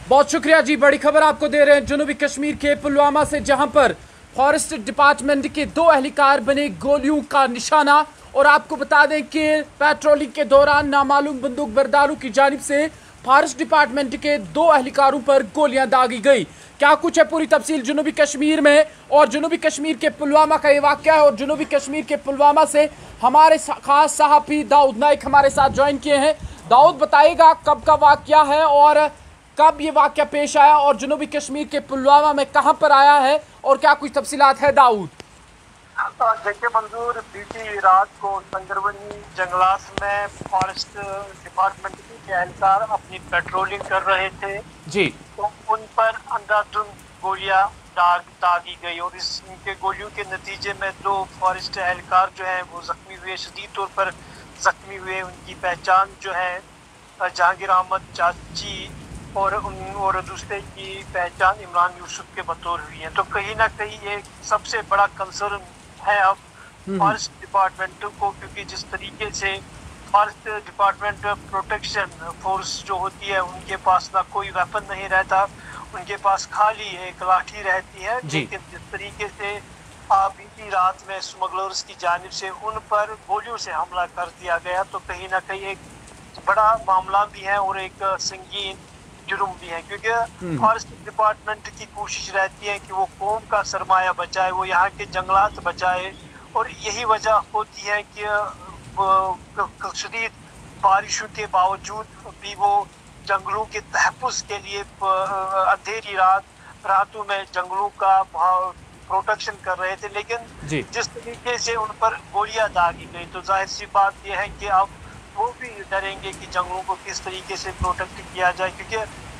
बहुत शुक्रिया जी। बड़ी खबर आपको दे रहे हैं जनूबी कश्मीर के पुलवामा से, जहां पर फॉरेस्ट डिपार्टमेंट के 2 एहलकार बने गोलियों का निशाना। और आपको बता दें कि पेट्रोलिंग के दौरान नामालूम बंदूक बरदारों की जानिब से फॉरेस्ट डिपार्टमेंट के 2 एहलकारों पर गोलियां दागी गई। क्या कुछ है पूरी तफसील जनूबी कश्मीर में, और जनूबी कश्मीर के पुलवामा का ये वाक़या है। और जनूबी कश्मीर के पुलवामा से हमारे खास सहाफ़ी दाऊद नाइक हमारे साथ ज्वाइन किए हैं। दाऊद, बताइएगा कब का वाक़या है और कब ये वाक़या पेश आया, और जनूबी कश्मीर के पुलवामा में कहां पर आया है, और क्या कुछ तफसीलात है दाऊद? देखिए मंजूर, बीती रात को संगरवनी जंगलात में फॉरेस्ट डिपार्टमेंट के एहलकार अपनी पेट्रोलिंग कर रहे थे जी, तो उन पर अंधाधुंध गोलियां दागी गई और इनके गोलियों के नतीजे में 2 फॉरेस्ट एहलकार जो हैं वो जख्मी हुए, शदीद तौर पर जख्मी हुए। उनकी पहचान जो है जहांगीर अहमद चाची और दूसरे की पहचान इमरान यूसुफ के बतौर हुई है। तो कहीं ना कहीं ये सबसे बड़ा कंसर्न है अब फॉरेस्ट डिपार्टमेंट को, क्योंकि जिस तरीके से फॉरेस्ट डिपार्टमेंट प्रोटेक्शन फोर्स जो होती है उनके पास ना कोई वेपन नहीं रहता, उनके पास खाली एक लाठी रहती है। लेकिन जिस तरीके से बीती रात में स्मगलर्स की जानिब से उन पर गोलियों से हमला कर दिया गया, तो कहीं ना कहीं एक बड़ा मामला भी है और एक संगीन जुर्म भी है। क्योंकि फॉरेस्ट डिपार्टमेंट की कोशिश रहती है कि वो कौम का सरमाया बचाए, वो यहाँ के जंगलात बचाए, और यही वजह होती है कि शदीद बारिशों के बावजूद भी वो जंगलों के तहफ़्फ़ुज़ के लिए अंधेरी रातों में जंगलों का प्रोटेक्शन कर रहे थे। लेकिन जिस तरीके से उन पर गोलियां दागी गई, तो जाहिर सी बात यह है कि अब वो भी डरेंगे कि जंगलों को किस तरीके से प्रोटेक्ट किया जाए। क्योंकि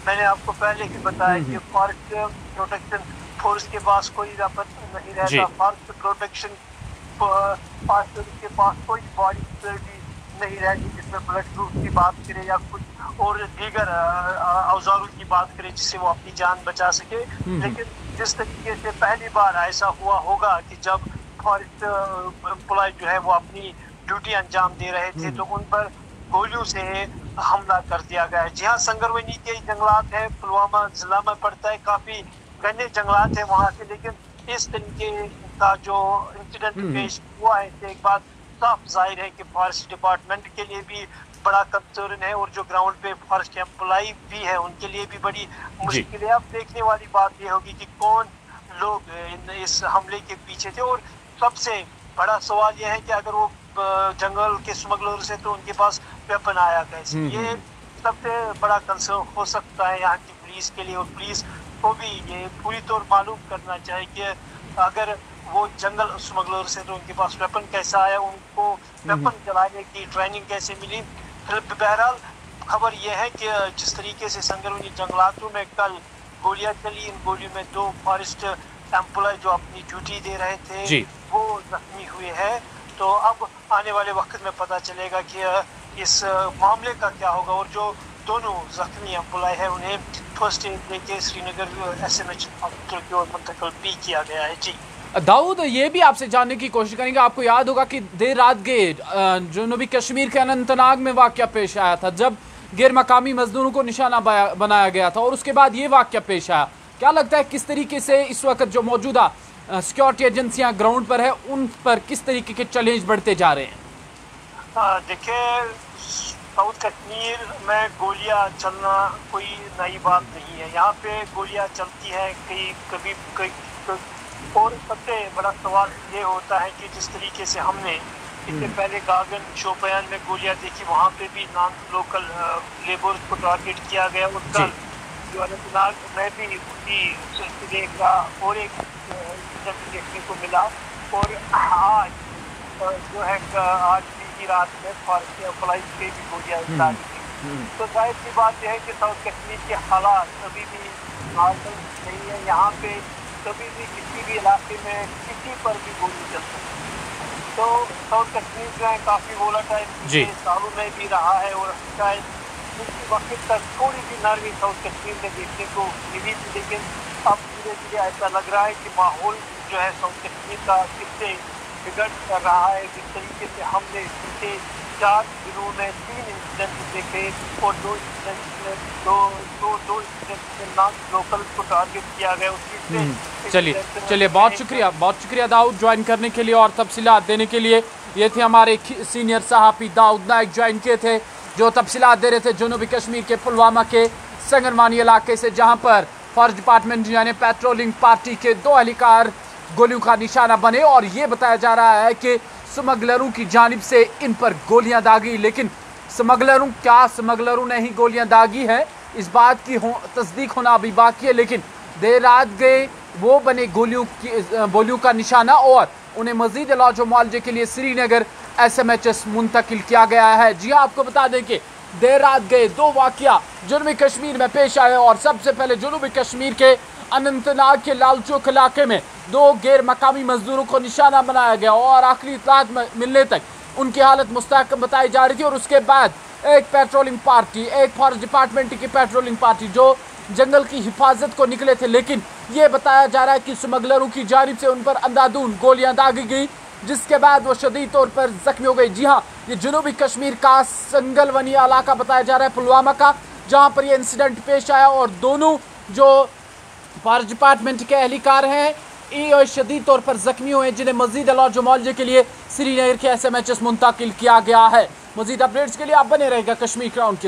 मैंने आपको पहले ही बताया कि फॉरेस्ट प्रोटेक्शन फोर्स के पास कोई वेपन नहीं रहता, फॉरेस्ट प्रोटेक्शन फोर्स के पास कोई बॉडी सिक्योरिटी नहीं रहती, जिसमें ब्लड प्रूफ की बात करें या कुछ और दीगर औजारों की बात करें जिससे वो अपनी जान बचा सके। लेकिन जिस तरीके से पहली बार ऐसा हुआ होगा कि जब फॉरेस्ट एम्प्लॉय जो है वो अपनी ड्यूटी अंजाम दे रहे थे, तो उन पर गोलियों से हमला कर दिया गया है। जी हाँ, संगरवनी के जंगलात है, पुलवामा जिला में पड़ता है, काफी घने जंगलात है वहाँ से। लेकिन इस तरीके का जो इंसिडेंट पेश हुआ है, एक बात साफ जाहिर है कि फॉरेस्ट डिपार्टमेंट के लिए भी बड़ा कंसर्न है, और जो ग्राउंड पे फॉरेस्ट एम्प्लॉय भी है उनके लिए भी बड़ी मुश्किल है। अब देखने वाली बात यह होगी कि कौन लोग इस हमले के पीछे थे, और सबसे बड़ा सवाल यह है कि अगर वो जंगल के स्मगलर से तो उनके पास वेपन आया कैसे। ये सबसे बड़ा कंसर्न हो सकता है यहाँ की पुलिस के लिए, और पुलिस को भी ये पूरी तौर मालूम करना चाहिए कि अगर वो जंगल स्मगलर से तो उनके पास वेपन कैसा आया, उनको वेपन चलाने की ट्रेनिंग कैसे मिली। फिर बहरहाल खबर यह है कि जिस तरीके से संगरवनी जंगलातों में कल गोलियां चली, इन गोलियों में 2 फॉरेस्ट एम्प्लॉय जो अपनी ड्यूटी दे रहे थे वो जख्मी हुए हैं। तो अब आने वाले वक्त में पता चलेगा कि इस मामले का क्या होगा, और जो दोनों जख्मी एम्प्लॉय है उन्हें फर्स्ट एड देके श्रीनगर SMH हॉस्पिटल की ओर मुंतकिल भी किया गया है। जी दाऊद, ये भी आपसे जानने की कोशिश करेंगे। आपको याद होगा कि देर रात जनूबी कश्मीर के अनंतनाग में वाक़या पेश आया था, जब गैर मकामी मजदूरों को निशाना बनाया गया था, और उसके बाद ये वाक़या पेश आया। क्या लगता है किस तरीके से इस वक्त जो मौजूदा सिक्योरिटी एजेंसियां ग्राउंड पर है उन पर किस तरीके के चैलेंज बढ़ते जा रहे हैं? देखिए, साउथ कश्मीर में गोलियां चलना कोई नई बात नहीं है, यहाँ पे गोलियां चलती हैं कभी और सबसे बड़ा सवाल ये होता है कि जिस तरीके से हमने इससे पहले गागन शोपियान में गोलियां देखी, वहाँ पे भी नॉन लोकल लेबर्स को टारगेट किया गया। उसका जो अनंतनाग में भी उसी सिलसिले का और एक देखने को मिला, और आज जो है आज बीती रात में फॉरेस्ट एम्प्लॉय पे भी गोलियां दागी गई। तो जाहिर सी बात यह है कि साउथ कश्मीर के हालात कभी भी नॉर्मल नहीं है। यहाँ पे कभी भी किसी भी इलाके में किसी पर भी गोली चल सकती है। तो साउथ कश्मीर जो है काफ़ी वोलेटाइल सालों में भी रहा है, और शायद उस वक्त तक थोड़ी सी नरमी साउथ कश्मीर में देखने को मिली थी। लेकिन अब धीरे धीरे ऐसा लग रहा है कि माहौल जो है साउथ कश्मीर का किससे बिगड़ कर रहा है, जिस तरीके से हमने पीछे 4 दिनों में 3 इंसिडेंट देखे और 2 इंसिडेंट में नॉन लोकल को टारगेट किया गया। चलिए बहुत शुक्रिया दाऊद ज्वाइन करने के लिए और तफसीलात देने के लिए। ये थे हमारे सीनियर सहाफ़ी दाऊद नाइक ज्वाइन किए थे जो तफसीलात दे रहे थे जनूबी कश्मीर के पुलवामा के संगरवानी इलाके से, जहाँ पर फॉरेस्ट डिपार्टमेंट यानी पेट्रोलिंग पार्टी के 2 एहलकार गोलियों का निशाना बने और ये बताया जा रहा है कि स्मगलरों की जानिब से इन पर गोलियां दागी। लेकिन स्मगलरों ने ही गोलियां दागी है, इस बात की तस्दीक होना अभी बाकी है। लेकिन देर रात गए वो बने गोलियों का निशाना और उन्हें मजीद इलाज और मुआवजे के लिए श्रीनगर SMHS मुंतकिल किया गया है। जी हाँ, आपको बता दें कि देर रात गए 2 वाक़या जनूबी कश्मीर में पेश आए और सबसे पहले जनूबी कश्मीर के अनंतनाग के लालचौक इलाके में 2 गैर मकामी मजदूरों को निशाना बनाया गया और आखिरी इत्तलात मिलने तक उनकी हालत मुस्तहकम बताई जा रही थी। और उसके बाद एक पेट्रोलिंग पार्टी, एक फॉरेस्ट डिपार्टमेंट की पेट्रोलिंग पार्टी जो जंगल की हिफाजत को निकले थे, लेकिन ये बताया जा रहा है कि स्मगलरों की जानिब से उन पर अंधाधुंध गोलियां दागी गई, जिसके बाद वो शदीद तौर पर जख्मी हो गई। जी हाँ, ये जनूबी कश्मीर का संगलवनी इलाका बताया जा रहा है पुलवामा का, जहाँ पर ये इंसिडेंट पेश आया और दोनों जो फॉरेस्ट डिपार्टमेंट के एहलकार हैं ये शदीद तौर पर जख्मी हुए, जिन्हें मजीद इलाज मुआवजे के लिए श्रीनगर के SMHS मुंतकिल किया गया है। मजीद अपडेट्स के लिए आप बने रहेगा कश्मीर क्राउन के।